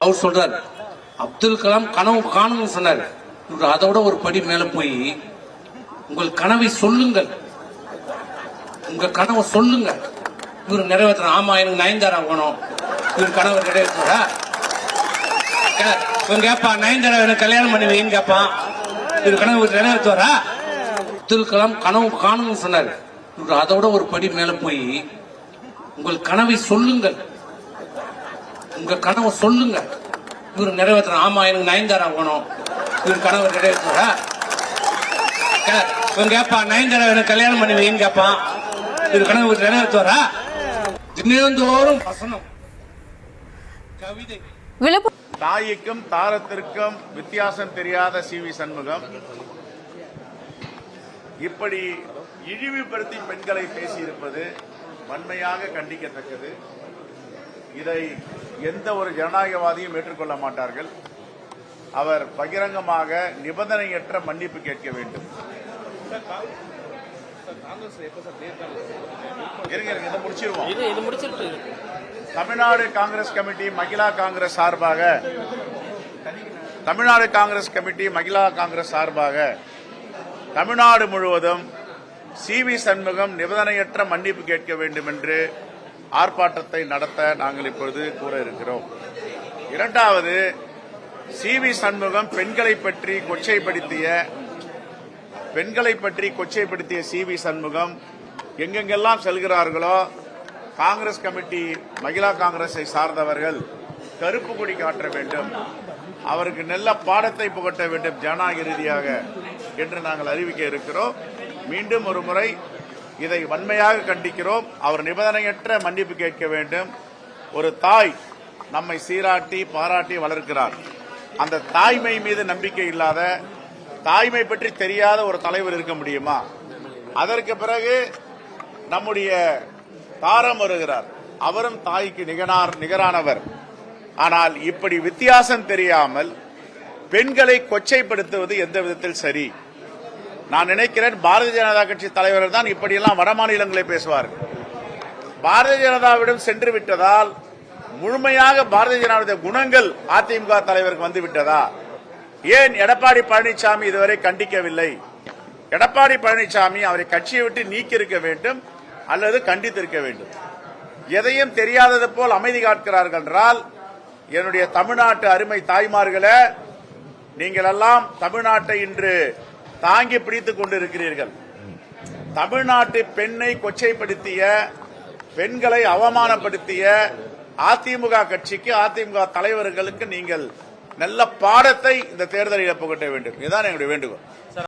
அவர் சொல்றாரு அப்துல் கலாம் கனவு காணும்னு சொன்னாரு. அதோட ஒரு படி மேல போய் உங்கள் கனவை சொல்லுங்கள், உங்க கனவை சொல்லுங்க. இவர் நிறைவேற்ற ஆமா எனக்கு நயன்தாரா ஆகணும், இவர் கனவை நிறைவேற்றா இவன் கேட்பான் நயன்தாரா எனக்கு கல்யாணம் பண்ணி வைன்னு கேட்பான். இவர் கனவு நிறைவேற்றுவாரா? அப்துல் கலாம் கனவு காணும்னு சொன்னாரு. அதோட ஒரு படி மேல போய் உங்கள் கனவை சொல்லுங்கள், உங்க கனவை சொல்லுங்க. இவர் நிறைவேற்ற ஆமா எனக்கு நயன்தாரா ஆகணும், இவர் கனவை நிறைவேற்றுவாரா? இவன் கேட்பான் நயன்தாரா எனக்கு கல்யாணம் பண்ணி வைன்னு கேட்பான். இவர் கனவு நிறைவேற்றுவாரா? தினந்தோறும் வசனம், கவிதை. தாய்க்கும் தாரத்திற்கும் வித்தியாசம் தெரியாத சி.வி. சண்முகம் இப்படி இழிவுபடுத்தி பெண்களை பேசியிருப்பது வன்மையாக கண்டிக்கத்தக்கது. இதை எந்த ஒரு ஜனநாயகவாதியும் ஏற்றுக்கொள்ள மாட்டார்கள். அவர் பகிரங்கமாக நிபந்தனையற்ற மன்னிப்பு கேட்க வேண்டும். தமிழ்நாடு காங்கிரஸ் கமிட்டி மகிழா காங்கிரஸ் சார்பாக தமிழ்நாடு முழுவதும் சி.வி. சண்முகம் நிபந்தனையற்ற மன்னிப்பு கேட்க வேண்டும் என்று ஆர்ப்பாட்டத்தை நடத்த நாங்கள் இப்பொழுது கூற இருக்கிறோம். இரண்டாவது, சி.வி. சண்முகம் பெண்களை பற்றி கொச்சைப்படுத்திய சி.வி. சண்முகம் எங்கெங்கெல்லாம் செல்கிறார்களோ காங்கிரஸ் கமிட்டி மகிழா காங்கிரஸை சார்ந்தவர்கள் கருப்பு கொடி காட்ட வேண்டும், அவருக்கு நல்ல பாடத்தை புகட்ட வேண்டும் ஜனநாயக ரீதியாக என்று நாங்கள் அறிவிக்க இருக்கிறோம். மீண்டும் ஒரு முறை இதை வன்மையாக கண்டிக்கிறோம். அவர் நிபந்தனையற்ற மன்னிப்பு கேட்க வேண்டும். ஒரு தாய் நம்மை சீராட்டி பாராட்டி வளர்க்கிறார். அந்த தாய்மை மீது நம்பிக்கை இல்லாத, தாய்மை பற்றி தெரியாத ஒரு தலைவர் இருக்க முடியுமா? அதற்கு பிறகு நம்முடைய தாரம் வருகிறார், அவரும் தாய்க்கு நிகரானவர். ஆனால் இப்படி வித்தியாசம் தெரியாமல் பெண்களை கொச்சைப்படுத்துவது எந்த விதத்தில் சரி? நான் நினைக்கிறேன் பாரதிய ஜனதா கட்சி தலைவர்கள் தான் இப்படியெல்லாம் வடமாநிலங்களை பேசுவார்கள். பாரதிய ஜனதாவிடம் சென்று விட்டதால் முழுமையாக பாரதிய ஜனதா குணங்கள் அதிமுக தலைவருக்கு வந்து விட்டதா? ஏன் எடப்பாடி பழனிசாமி இதுவரை கண்டிக்கவில்லை? எடப்பாடி பழனிசாமி அவரை கட்சியை விட்டு நீக்கி இருக்க வேண்டும் அல்லது கண்டித்திருக்க வேண்டும். எதையும் தெரியாதது போல் அமைதி காக்கிறார்கள் என்றால், என்னுடைய தமிழ்நாட்டு அருமை தாய்மார்களே, நீங்கள் எல்லாம் தமிழ்நாட்டை இன்று தாங்கி பிடித்துக் கொண்டிருக்கிறீர்கள். தமிழ்நாட்டு பெண்ணை கொச்சைப்படுத்திய, பெண்களை அவமானப்படுத்திய அதிமுக கட்சிக்கு, அதிமுக தலைவர்களுக்கு நீங்கள் நல்ல பாடத்தை இந்த தேர்தலில் புகட்ட வேண்டும். இதுதான் எங்களுடைய வேண்டுகோள்.